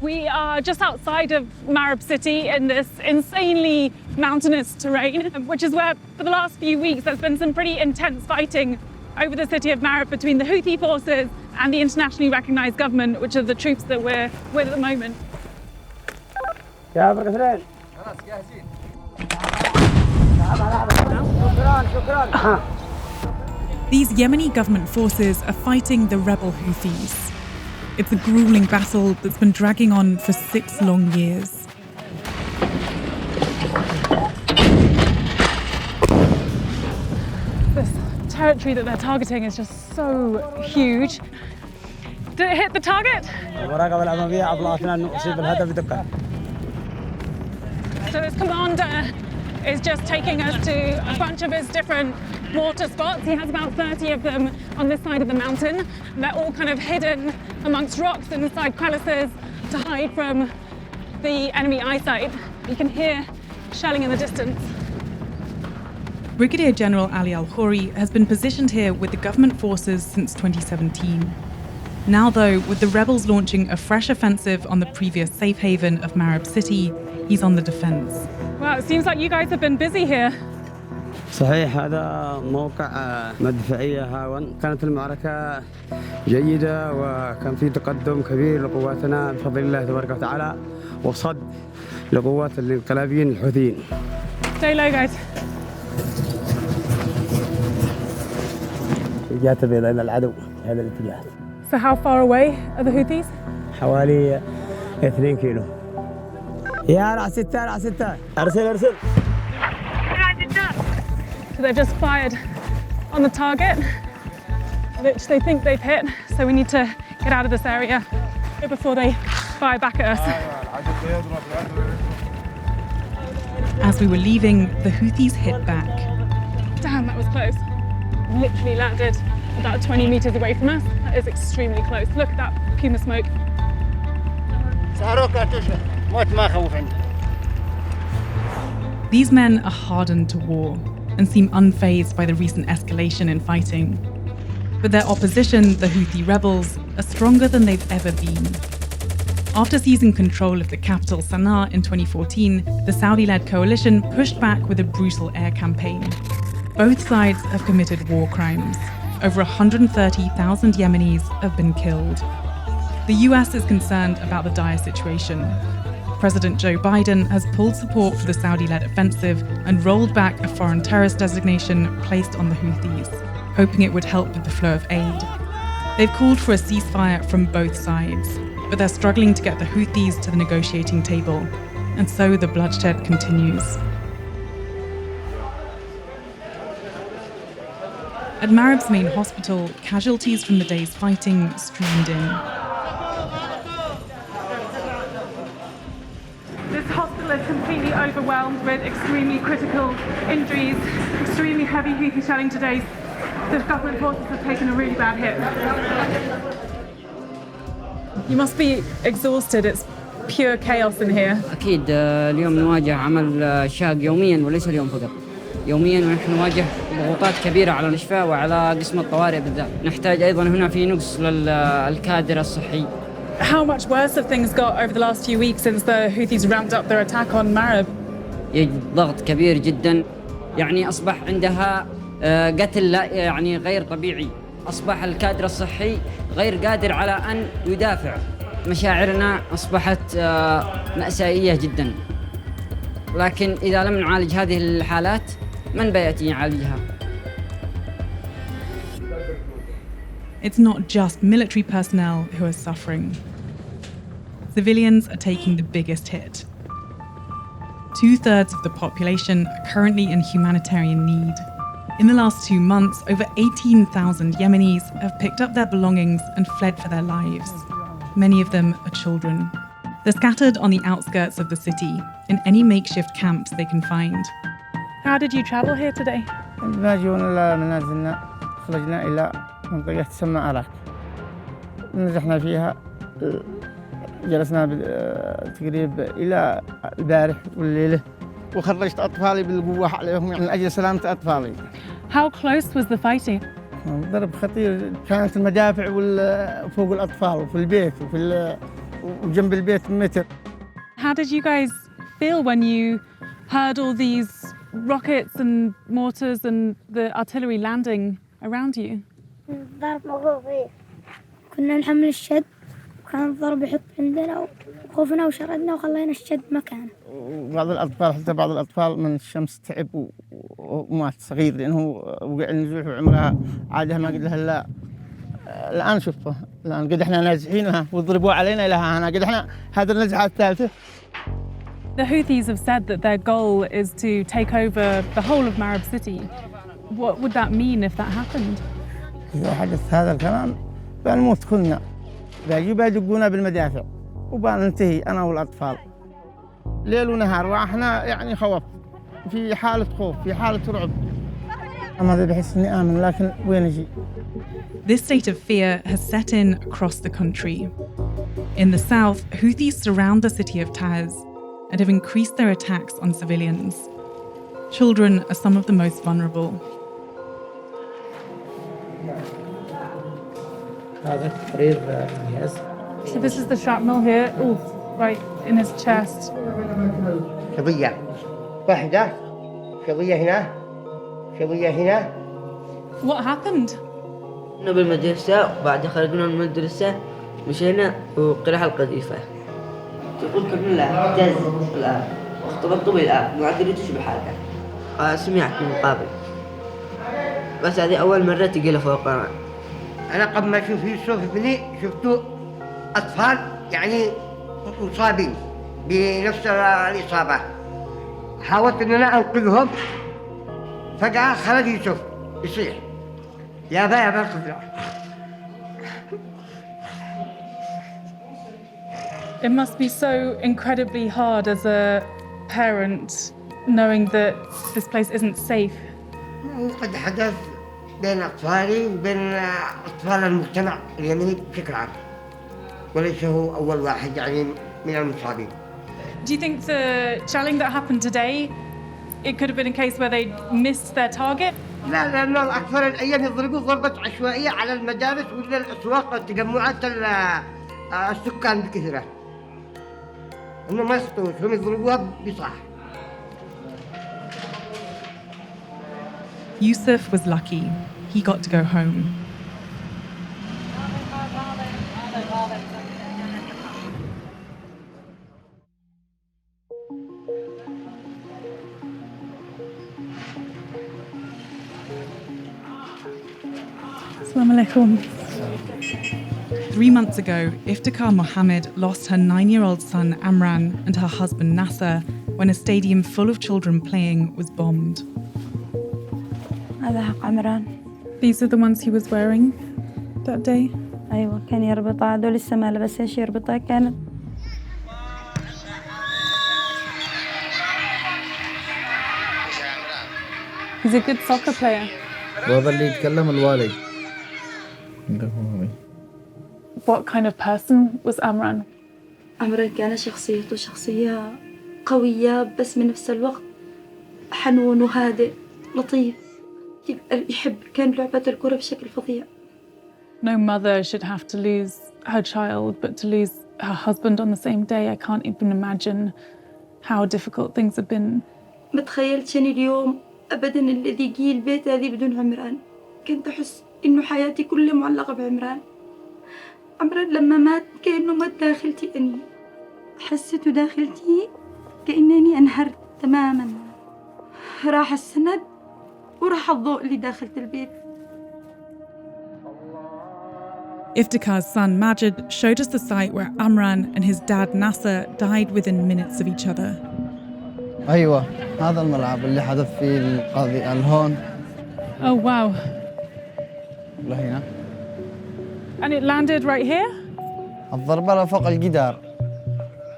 We are just outside of Marib city in this insanely mountainous terrain, which is where for the last few weeks there's been some pretty intense fighting over the city of Marib between the Houthi forces and the internationally recognised government, which are the troops that we're with at the moment. These Yemeni government forces are fighting the rebel Houthis. It's a grueling battle that's been dragging on for 6 long years. This territory that they're targeting is just so huge. Did it hit the target? So this commander is just taking us to a bunch of his different mortar spots. He has about 30 of them on this side of the mountain. They're all kind of hidden amongst rocks and inside crevices to hide from the enemy eyesight. You can hear shelling in the distance. Brigadier General Ali Al-Khouri has been positioned here with the government forces since 2017. Now, though, with the rebels launching a fresh offensive on the previous safe haven of Marib city, he's on the defense. Wow, it seems like you guys have been busy here. صحيح هذا موقع مدفعية هاون كانت المعركة جيدة وكان في تقدم كبير لقواتنا بفضل الله تبارك وتعالى وصد لقوات الانقلابيين الحوثيين. Stay low, guys. اتجاهات البيضاء إلى العدو هذا الاتجاه. So how far away are the Houthis? حوالي 2 كيلو. يا رع 6 أرسل. So they've just fired on the target, which they think they've hit. So we need to get out of this area before they fire back at us. As we were leaving, the Houthis hit back. Damn, that was close. Literally landed about 20 meters away from us. That is extremely close. Look at that puma smoke. These men are hardened to war and seem unfazed by the recent escalation in fighting. But their opposition, the Houthi rebels, are stronger than they've ever been. After seizing control of the capital Sana'a in 2014, the Saudi-led coalition pushed back with a brutal air campaign. Both sides have committed war crimes. Over 130,000 Yemenis have been killed. The US is concerned about the dire situation. President Joe Biden has pulled support for the Saudi-led offensive and rolled back a foreign terrorist designation placed on the Houthis, hoping it would help with the flow of aid. They've called for a ceasefire from both sides, but they're struggling to get the Houthis to the negotiating table, and so the bloodshed continues. At Marib's main hospital, casualties from the day's fighting streamed in. This hospital is completely overwhelmed with extremely critical injuries, extremely heavy Houthi shelling today. The government forces have taken a really bad hit. You must be exhausted. It's pure chaos in here. أكيد اليوم نواجه عمل شاق يوميا وليس اليوم فقط. يوميا ونحن نواجه ضغوطات كبيرة على الإشفاء وعلى قسم الطوارئ بالذات. نحتاج أيضا هنا في نقص للكادر الصحي. How much worse have things got over the last few weeks since the Houthis ramped up their attack on Marib? ضغط كبير جدا. يعني أصبح عندها قتل يعني غير طبيعي. أصبح الكادر الصحي غير قادر على أن يدافع. مشاعرنا أصبحت مأساوية جدا. لكن إذا لم نعالج هذه الحالات من بيأتي يعالجها؟ It's not just military personnel who are suffering. Civilians are taking the biggest hit. 2/3 of the population are currently in humanitarian need. In the last 2 months, over 18,000 Yemenis have picked up their belongings and fled for their lives. Many of them are children. They're scattered on the outskirts of the city, in any makeshift camps they can find. How did you travel here today? خرجنا إلى منطقة تسمى أراك. نزحنا فيها جلسنا تقريبا إلى البارح والليلة وخرجت أطفالي بالقوة عليهم من أجل سلامة أطفالي. How close was the fighting? ضرب خطير، كانت المدافع فوق الأطفال وفي البيت وجنب البيت متر. How did you guys feel when you heard all these rockets and mortars and the artillery landing around you? الضرب مخوفي. كنا نحمل الشد وكان الضرب يحط عندنا وخوفنا وشردنا وخلينا الشد مكانه. وبعض الأطفال حتى بعض الأطفال من الشمس تعب ومات صغير لأنه وقع النزوح وعمرها عادها ما قد لها إلا الآن شوفه الآن قد إحنا نازحينها وضربوا علينا لها هنا قد إحنا هذا النزحة الثالثة. The Houthis have said that their goal is to take over the whole of Marib city. What would that mean if that happened? إذا حدث هذا الكلام بنموت كلنا. بيجوا يدقونا بالمدافع وبننتهي أنا والأطفال. ليل ونهار واحنا يعني خوف في حالة خوف في حالة رعب. أنا بحس إني آمن لكن وين أجي؟ This state of fear has set in across the country. In the south, Houthis surround the city of Taiz and have increased their attacks on civilians. Children are some of the most vulnerable. So this is the shrapnel here, right in his chest. شظية واحدة شظية هنا شظية هنا. What happened? كنا بالمدرسة وبعد خرجنا من المدرسة مشينا وقرح القذيفة. تقول كمل لا اهتز الآن واختبطت بالآن ما أدري تشبه حاجة. سمعت من قبل بس هذه أول مرة تجي فوقنا. أنا قبل ما أشوف يوسف ابني شفتوا أطفال يعني مصابين بنفس الإصابة. حاولت إن أنا أنقذهم فجأة خرج يوسف يصيح يا با انقذنا. It must be so incredibly hard as a parent knowing that this place isn't safe. قد حدث بين أطفالي وبين أطفال المجتمع اليمني بشكل عام وليس هو أول واحد يعني من المصابين. Do you think the shelling that happened today, it could have been a case where they missed their target? لا لأنه أكثر الأيام يضربوا ضربة عشوائية على المدارس ولا الأسواق والتجمعات السكان بكثرة. إنه ما يسطوش هم يضربوها بصح. Yusuf was lucky. He got to go home. Assalamu alaikum. 3 months ago, Iftikhar Mohammed lost her 9-year-old son Amran and her husband Nasser when a stadium full of children playing was bombed. هذا حق عمران. These are the ones he was wearing that day? أيوة كان يربطها هذول لسه ما لبس ايش يربطها كانت. He's a good soccer player. وهذا اللي يتكلم الوالد. What kind of person was Amran? عمران كان شخصيته شخصية قوية بس من نفس الوقت حنون وهادئ لطيف. يحب كان لعبة الكرة بشكل فظيع. No mother should have to lose her child, but to lose her husband on the same day, I can't even imagine how difficult things have been. ما تخيلتش أنا اليوم أبداً الذي جي البيت هذه بدون عمران. كنت أحس إنه حياتي كلها معلقة بعمران. عمران لما مات كأنه مات داخلتي أني. حسيت داخلتي كأنني انهارت تماماً. راح السند وراح الضوء اللي داخل البيت. Iftikhar's son Majid showed us the site where Amran and his dad Nasser died within minutes of each other. أيوة هذا الملعب اللي حدث فيه القضية الهون. Oh wow. لهنا. And it landed right here? الضربة لفوق الجدار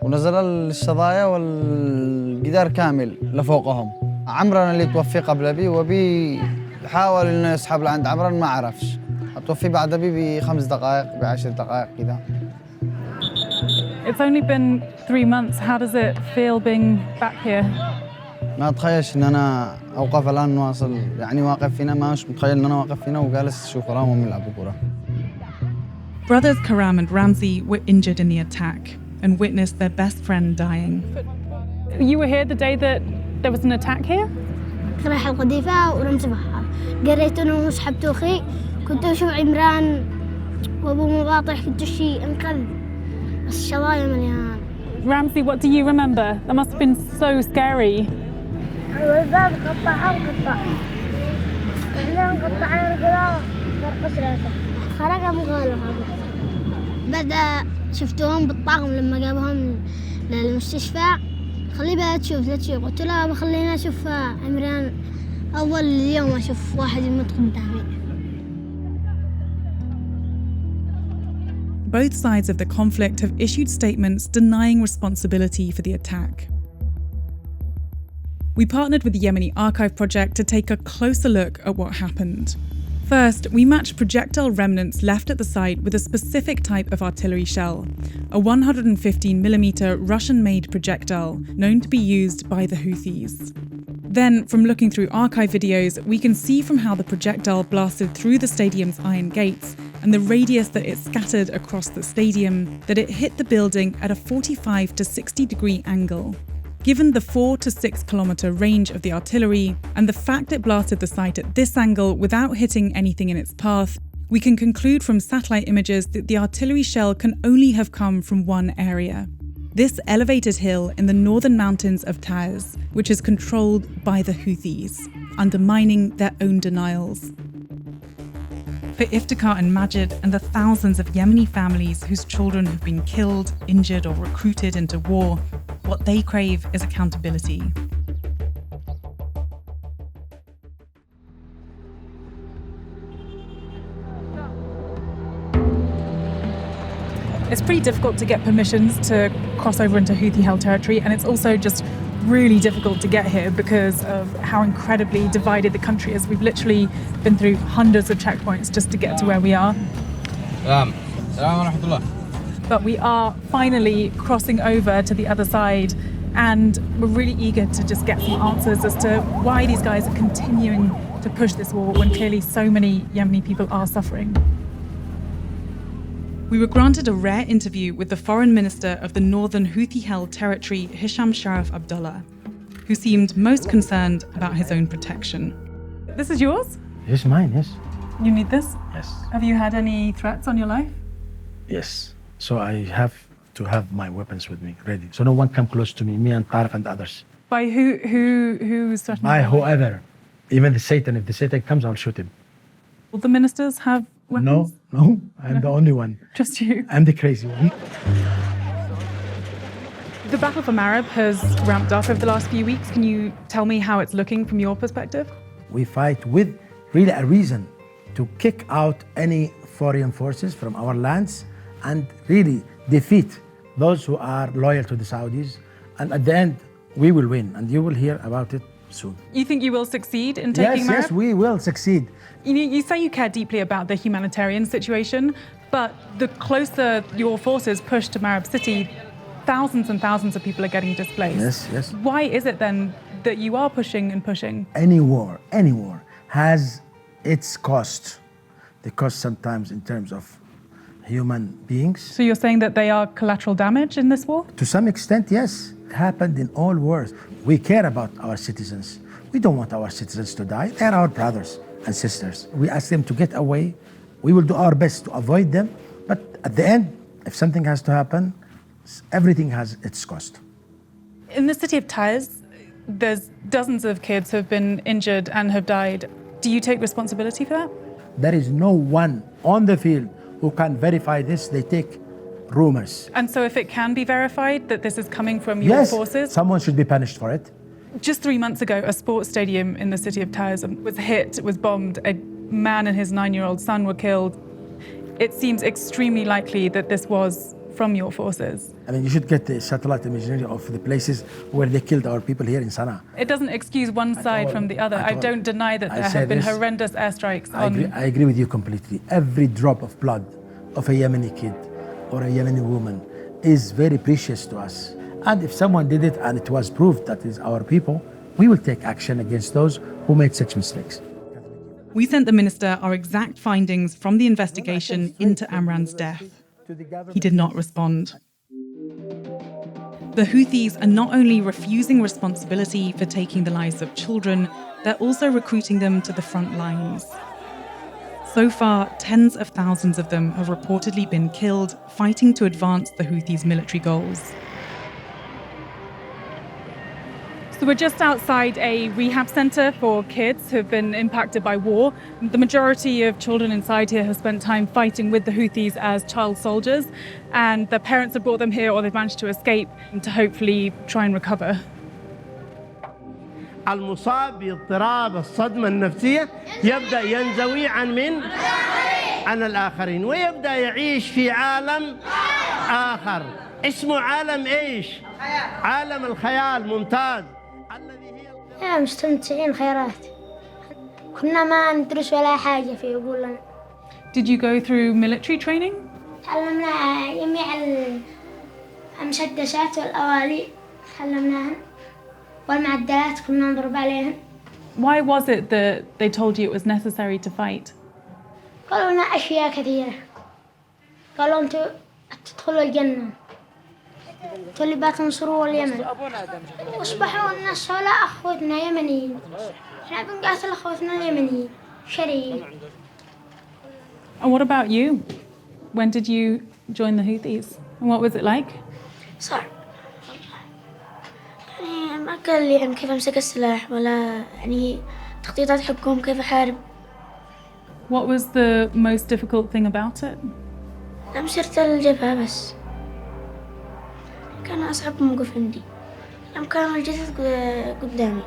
ونزل الشظايا والجدار كامل لفوقهم. عمران اللي توفي قبل أبي وأبي حاول إنه يسحب لعند عمران ما عرفش. توفي بعد أبي ب5 دقائق ب10 دقائق كذا. It's only been 3 months. How does it feel being back here? ما أتخيلش إن أنا أوقف الآن نواصل يعني واقف هنا ما مش متخيل إن أنا واقف هنا وجالس أشوف وراهم يلعبوا كورة. Brothers Karam and Ramzi were injured in the attack and witnessed their best friend dying. You were here the day that there was an attack here? رايح القذيفة ورمز بحر قريت أنا وسحبت أخي كنت أشوف عمران وأبو مباطح كنت شي انقذ بس الشظايا مليان. Ramzi, what do you remember? That must have been so scary. الباب قطع وقطع احنا قطعنا رجلاه فرقص راسه خرج مغالب بعد شفتهم بالطاقم لما جابهم للمستشفى خليه بقى تشوف لا تشوف قلت له بخلينا اشوف عمران اول اليوم اشوف واحد يموت قدامي. Both sides of the conflict have issued statements denying responsibility for the attack. We partnered with the Yemeni Archive Project to take a closer look at what happened. First, we matched projectile remnants left at the site with a specific type of artillery shell, a 115mm Russian-made projectile known to be used by the Houthis. Then, from looking through archive videos, we can see from how the projectile blasted through the stadium's iron gates and the radius that it scattered across the stadium that it hit the building at a 45 to 60 degree angle. Given the 4 to 6 kilometre range of the artillery and the fact it blasted the site at this angle without hitting anything in its path, we can conclude from satellite images that the artillery shell can only have come from one area. This elevated hill in the northern mountains of Taiz, which is controlled by the Houthis, undermining their own denials. For Iftikhar and Majid and the thousands of Yemeni families whose children have been killed, injured or recruited into war, what they crave is accountability. It's pretty difficult to get permissions to cross over into Houthi-held territory, and it's also just really difficult to get here because of how incredibly divided the country is. We've literally been through hundreds of checkpoints just to get to where we are. But we are finally crossing over to the other side, and we're really eager to just get some answers as to why these guys are continuing to push this war when clearly so many Yemeni people are suffering. We were granted a rare interview with the foreign minister of the northern Houthi-held territory, Hisham Sharaf Abdullah, who seemed most concerned about his own protection. This is yours? It's mine, yes. You need this? Yes. Have you had any threats on your life? Yes. So I have to have my weapons with me, ready. So no one come close to me and Tariq and others. By who's threatening? By whoever. Even the Satan. If the Satan comes, I'll shoot him. Will the ministers have weapons? No. I'm the only one. Just you? I'm the crazy one. The battle for Marib has ramped up over the last few weeks. Can you tell me how it's looking from your perspective? We fight with really a reason to kick out any foreign forces from our lands and really defeat those who are loyal to the Saudis. And at the end, we will win, and you will hear about it soon. You think you will succeed in taking Marib? Yes, we will succeed. You say you care deeply about the humanitarian situation, but the closer your forces push to Marib city, thousands and thousands of people are getting displaced. Yes. Why is it then that you are pushing and pushing? Any war has its cost. The cost sometimes in terms of human beings. So you're saying that they are collateral damage in this war? To some extent, yes. It happened in all wars. We care about our citizens. We don't want our citizens to die. They're our brothers and sisters. We ask them to get away. We will do our best to avoid them. But at the end, if something has to happen, everything has its cost. In the city of Taiz, there's dozens of kids who have been injured and have died. Do you take responsibility for that? There is no one on the field who can verify this. They take rumors. And so if it can be verified that this is coming from your forces? Yes, someone should be punished for it. Just 3 months ago, a sports stadium in the city of Taiz was bombed. A man and his 9-year-old son were killed. It seems extremely likely that this was from your forces. I mean, you should get the satellite imagery of the places where they killed our people here in Sana'a. It doesn't excuse one side from the other. I don't deny that there have been horrendous airstrikes on... I agree with you completely. Every drop of blood of a Yemeni kid or a Yemeni woman is very precious to us. And if someone did it and it was proved that is our people, we will take action against those who made such mistakes. We sent the minister our exact findings from the investigation into Amran's death. He did not respond. The Houthis are not only refusing responsibility for taking the lives of children, they're also recruiting them to the front lines. So far, tens of thousands of them have reportedly been killed fighting to advance the Houthis' military goals. So we're just outside a rehab centre for kids who have been impacted by war. The majority of children inside here have spent time fighting with the Houthis as child soldiers, and their parents have brought them here or they've managed to escape to hopefully try and recover. المصاب باضطراب الصدمة النفسية يبدأ ينزوي عن الآخرين ويبدأ يعيش في عالم آخر اسمه عالم إيش؟ عالم الخيال. ممتاز. مستمتعين خيرات. كنا ما ندرس ولا حاجة في يقول لنا. Did you go through military training? تعلمنا جميع المسدسات والأوالي تعلمناهن والمعدات كنا نضرب عليهن. Why was it that they told you it was necessary to fight? قالوا لنا أشياء كثيرة. قالوا أنتوا تدخلوا الجنة. تولي بتنصروا اليمن. أصبحوا الناس هؤلاء أخوتنا يمنيين. إحنا بنقاتل أخوتنا اليمنيين. شريك. And what about you? When did you join the Houthis? And what was it like? صعب. يعني ما قال لي عن كيف أمسك السلاح ولا يعني تخطيطات حقهم كيف أحارب. What was the most difficult thing about it? لما صرت الجبهة بس. كان أصعب موقف عندي. لما كان الجسد قدامي.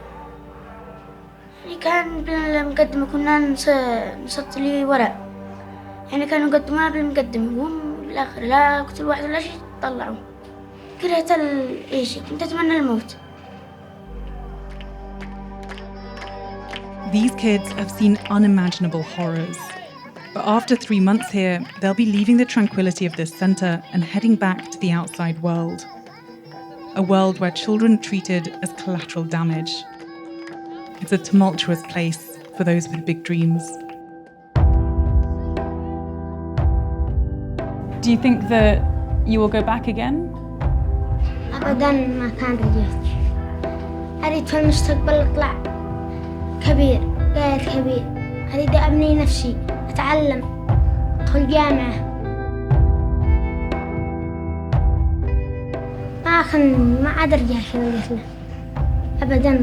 يعني كان بالمقدمة كنا نصط لي وراء. يعني كانوا يقدمونا بالمقدمة وهم بالآخر لا قتل واحد ولا شيء طلعوا. كرهت العيش كنت أتمنى الموت. These kids have seen unimaginable horrors. But after 3 months here, they'll be leaving the tranquility of this centre and heading back to the outside world. A world where children are treated as collateral damage. It's a tumultuous place for those with big dreams. Do you think that you will go back again? أبداً ما كان رجعت. أريد في المستقبل أطلع كبير، قائد كبير. أريد أبني نفسي، أتعلم، أدخل جامعة. ما عاد أرجع كذا قلت له. أبداً.